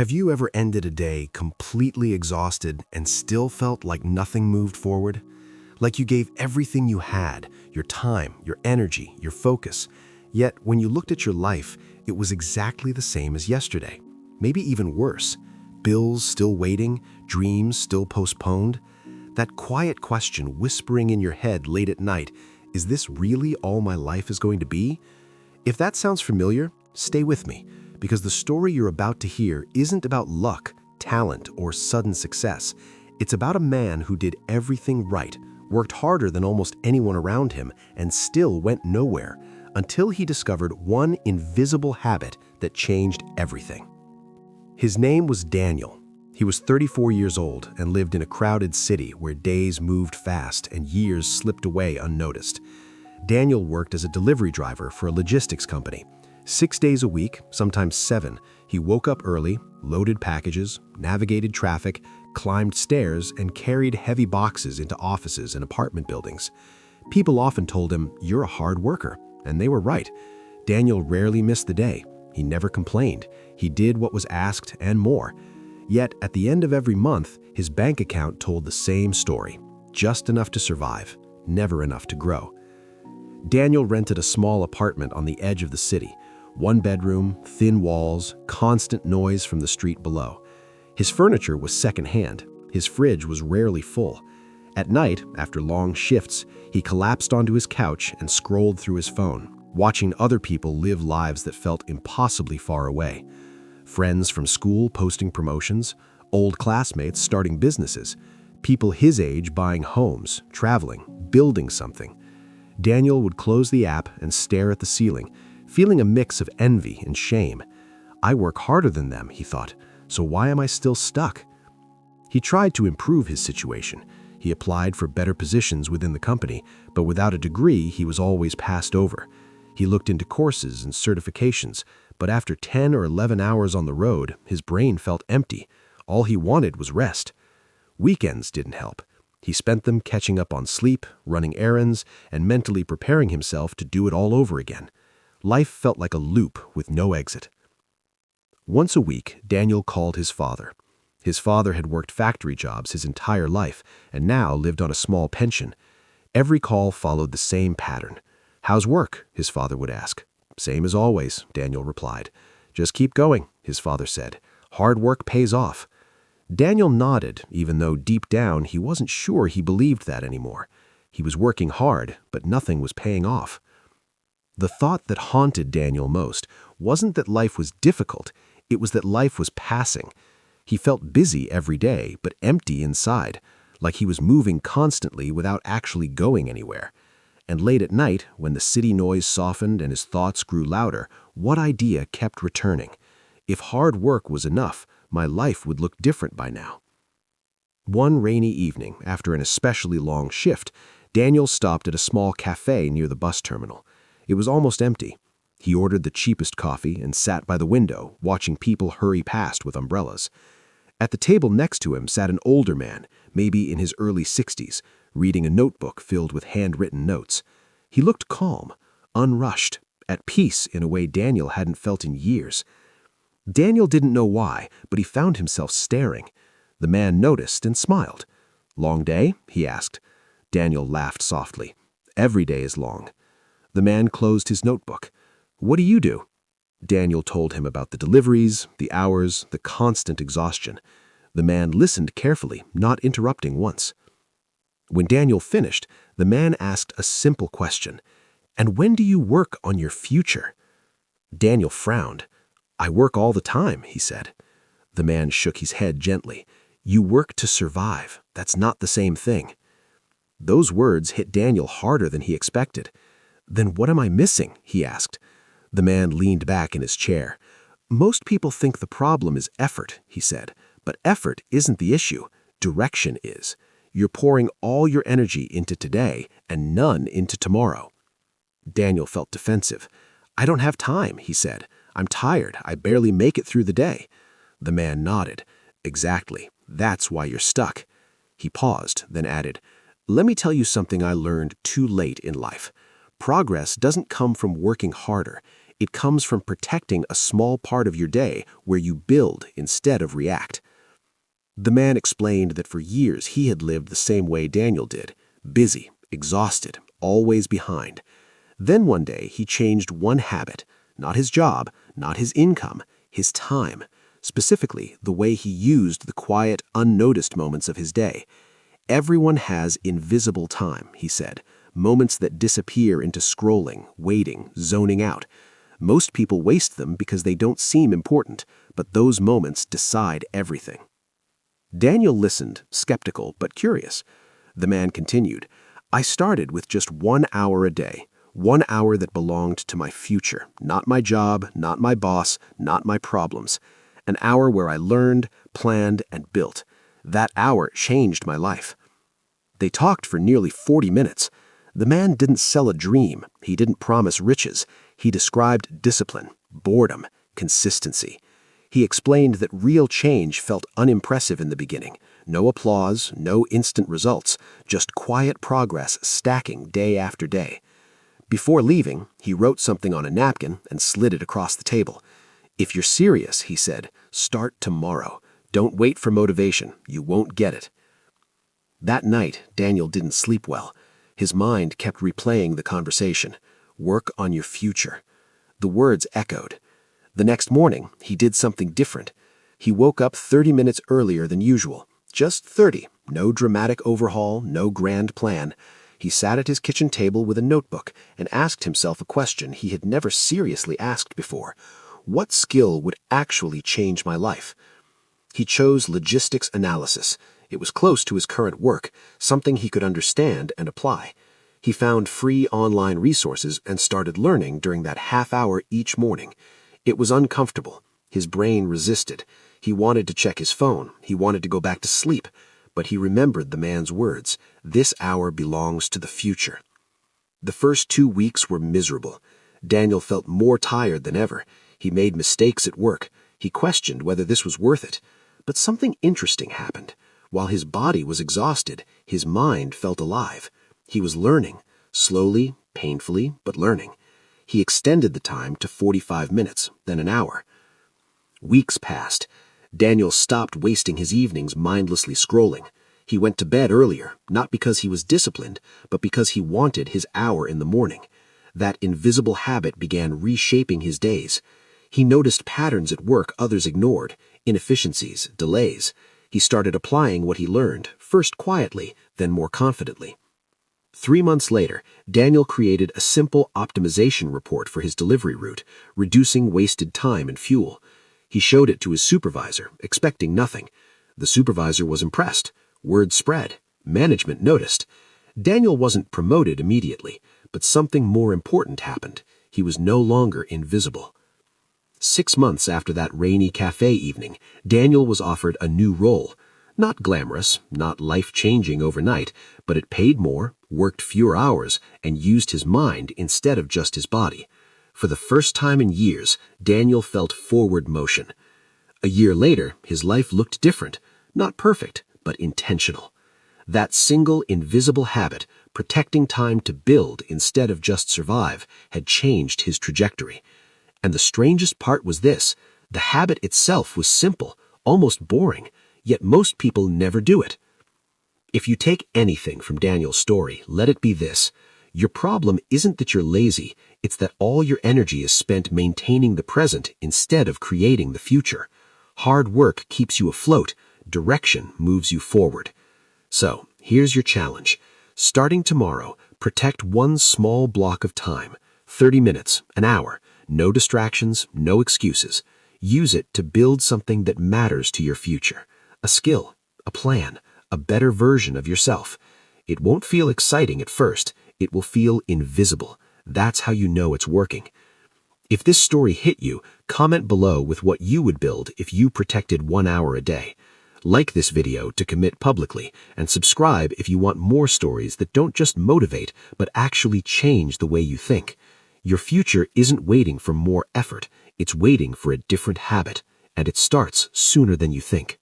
Have you ever ended a day completely exhausted and still felt like nothing moved forward? Like you gave everything you had, your time, your energy, your focus, yet when you looked at your life, it was exactly the same as yesterday. Maybe even worse. Bills still waiting, dreams still postponed. That quiet question whispering in your head late at night, is this really all my life is going to be? If that sounds familiar, stay with me, because the story you're about to hear isn't about luck, talent, or sudden success. It's about a man who did everything right, worked harder than almost anyone around him, and still went nowhere, until he discovered one invisible habit that changed everything. His name was Daniel. He was 34 years old and lived in a crowded city where days moved fast and years slipped away unnoticed. Daniel worked as a delivery driver for a logistics company. 6 days a week, sometimes 7, he woke up early, loaded packages, navigated traffic, climbed stairs, and carried heavy boxes into offices and apartment buildings. People often told him, "You're a hard worker," and they were right. Daniel rarely missed the day. He never complained. He did what was asked and more. Yet, at the end of every month, his bank account told the same story. Just enough to survive, never enough to grow. Daniel rented a small apartment on the edge of the city. 1 bedroom, thin walls, constant noise from the street below. His furniture was secondhand. His fridge was rarely full. At night, after long shifts, he collapsed onto his couch and scrolled through his phone, watching other people live lives that felt impossibly far away. Friends from school posting promotions, old classmates starting businesses, people his age buying homes, traveling, building something. Daniel would close the app and stare at the ceiling, feeling a mix of envy and shame. I work harder than them, he thought, so why am I still stuck? He tried to improve his situation. He applied for better positions within the company, but without a degree, he was always passed over. He looked into courses and certifications, but after 10 or 11 hours on the road, his brain felt empty. All he wanted was rest. Weekends didn't help. He spent them catching up on sleep, running errands, and mentally preparing himself to do it all over again. Life felt like a loop with no exit. Once a week, Daniel called his father. His father had worked factory jobs his entire life and now lived on a small pension. Every call followed the same pattern. "How's work?" his father would ask. "Same as always," Daniel replied. "Just keep going," his father said. "Hard work pays off." Daniel nodded, even though deep down he wasn't sure he believed that anymore. He was working hard, but nothing was paying off. The thought that haunted Daniel most wasn't that life was difficult, it was that life was passing. He felt busy every day, but empty inside, like he was moving constantly without actually going anywhere. And late at night, when the city noise softened and his thoughts grew louder, what idea kept returning? If hard work was enough, my life would look different by now. One rainy evening, after an especially long shift, Daniel stopped at a small cafe near the bus terminal. It was almost empty. He ordered the cheapest coffee and sat by the window, watching people hurry past with umbrellas. At the table next to him sat an older man, maybe in his early 60s, reading a notebook filled with handwritten notes. He looked calm, unrushed, at peace in a way Daniel hadn't felt in years. Daniel didn't know why, but he found himself staring. The man noticed and smiled. "Long day?" he asked. Daniel laughed softly. "Every day is long." The man closed his notebook. "What do you do?" Daniel told him about the deliveries, the hours, the constant exhaustion. The man listened carefully, not interrupting once. When Daniel finished, the man asked a simple question. "And when do you work on your future?" Daniel frowned. "I work all the time," he said. The man shook his head gently. "You work to survive. That's not the same thing." Those words hit Daniel harder than he expected. "Then what am I missing?" he asked. The man leaned back in his chair. "Most people think the problem is effort," he said. "But effort isn't the issue. Direction is. You're pouring all your energy into today and none into tomorrow." Daniel felt defensive. "I don't have time," he said. "I'm tired. I barely make it through the day." The man nodded. "Exactly. That's why you're stuck." He paused, then added, "Let me tell you something I learned too late in life. Progress doesn't come from working harder. It comes from protecting a small part of your day where you build instead of react. The man explained that for years he had lived the same way Daniel did, busy, exhausted, always behind. Then one day he changed one habit, not his job, not his income, his time, specifically the way he used the quiet, unnoticed moments of his day. Everyone has invisible time, he said, moments that disappear into scrolling, waiting, zoning out. Most people waste them because they don't seem important, but those moments decide everything. Daniel listened, skeptical but curious. The man continued, I started with just 1 hour a day, 1 hour that belonged to my future, not my job, not my boss, not my problems. An hour where I learned, planned, and built. That hour changed my life. They talked for nearly 40 minutes. The man didn't sell a dream. He didn't promise riches. He described discipline, boredom, consistency. He explained that real change felt unimpressive in the beginning. No applause, no instant results, just quiet progress stacking day after day. Before leaving, he wrote something on a napkin and slid it across the table. If you're serious, he said, start tomorrow. Don't wait for motivation. You won't get it. That night, Daniel didn't sleep well. His mind kept replaying the conversation. Work on your future. The words echoed. The next morning, he did something different. He woke up 30 minutes earlier than usual. Just 30. No dramatic overhaul, no grand plan. He sat at his kitchen table with a notebook and asked himself a question he had never seriously asked before. What skill would actually change my life? He chose logistics analysis. It was close to his current work, something he could understand and apply. He found free online resources and started learning during that half hour each morning. It was uncomfortable. His brain resisted. He wanted to check his phone. He wanted to go back to sleep. But he remembered the man's words. This hour belongs to the future. The first 2 weeks were miserable. Daniel felt more tired than ever. He made mistakes at work. He questioned whether this was worth it. But something interesting happened. While his body was exhausted, his mind felt alive. He was learning, slowly, painfully, but learning. He extended the time to 45 minutes, then an hour. Weeks passed. Daniel stopped wasting his evenings mindlessly scrolling. He went to bed earlier, not because he was disciplined, but because he wanted his hour in the morning. That invisible habit began reshaping his days. He noticed patterns at work others ignored, inefficiencies, delays. He started applying what he learned, first quietly, then more confidently. 3 months later, Daniel created a simple optimization report for his delivery route, reducing wasted time and fuel. He showed it to his supervisor, expecting nothing. The supervisor was impressed. Word spread. Management noticed. Daniel wasn't promoted immediately, but something more important happened. He was no longer invisible. 6 months after that rainy cafe evening, Daniel was offered a new role. Not glamorous, not life-changing overnight, but it paid more, worked fewer hours, and used his mind instead of just his body. For the first time in years, Daniel felt forward motion. A year later, his life looked different. Not perfect, but intentional. That single invisible habit, protecting time to build instead of just survive, had changed his trajectory. And the strangest part was this: the habit itself was simple, almost boring, yet most people never do it. If you take anything from Daniel's story, let it be this: your problem isn't that you're lazy, it's that all your energy is spent maintaining the present instead of creating the future. Hard work keeps you afloat, direction moves you forward. So, here's your challenge. Starting tomorrow, protect one small block of time, 30 minutes, an hour, no distractions, no excuses. Use it to build something that matters to your future. A skill, a plan, a better version of yourself. It won't feel exciting at first. It will feel invisible. That's how you know it's working. If this story hit you, comment below with what you would build if you protected 1 hour a day. Like this video to commit publicly, and subscribe if you want more stories that don't just motivate, but actually change the way you think. Your future isn't waiting for more effort. It's waiting for a different habit, and it starts sooner than you think.